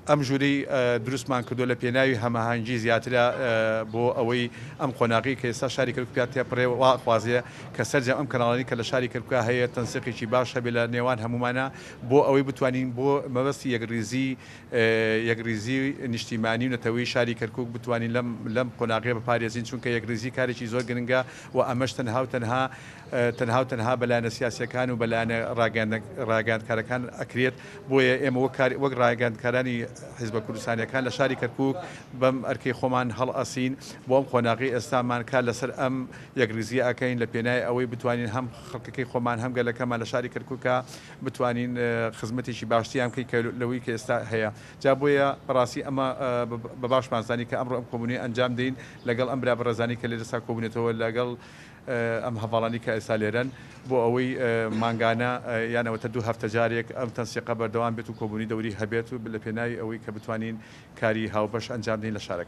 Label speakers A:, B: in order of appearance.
A: ئەم ژوورەی دروستمان کردو لە پێناوی هەماهەنگی زیاترە بۆ ئەوەی ئەم قۆناغی کە ئێستا شاری کەرکوک تێپڕێ واخوازیە کە سەرجەم ئەم کەناڵانی کە لە شاری کەرکوک هەیە تەنسیقێکی باش هەبێت لە نێوان هەمومانە بۆ ئەوەی بتوانین بۆ مەبەستی یەکریزی نیشتیمانی و نەتەوەی شاری کەرکوک بتوانین لەم قۆناغیە بپارێزین چونکە یەکریزی کارێکی زۆر گرنگە و ئەمەش تەنها بەلایەنە سیاسیەکان و بەلایەنە ڕاگەاندکارەکان ئەکرێت بۆیە ئێمە وەک ڕاگەاندکارانی حیزبە کوردستانیەکان لە شاری کەرکوک بەم ئەرکەی خۆمان هەڵ ئەسین بۆ ئەم قۆناغی ئێستامان کار لەسەر ئەم یەکریزی ئەکەین لە پێنای ئەوەی بتوانین هەم خەڵکەکەی خۆمان هەم گەلەکەمان لە شاری کەرکووکە بتوانین خزمەتێکی باشتیان بکەین کە لەوەی کە ئێستا هەیە جا بۆیە بەڕاستی ئەمە بە باشمانزانی کە ئەمڕۆ ئەم کۆبوونی ئەنجام دەین لەگەڵ ئەم برا بەڕێزانی کە لێرەسا کۆبوونێتەوە لەگەڵ ئەم هەواڵانی کە ئێستا لێرەن بۆ ئەوەی مانگانە یانەوەتە 2 هەفتە جارێک ئەم تەنسیقە بەردەوام بێت و کۆبوونی دەوری هەبێت و لە پێناوی ئەوەی کە بتوانین کاری هاوبەش ئەنجام دەین لە شارەکە.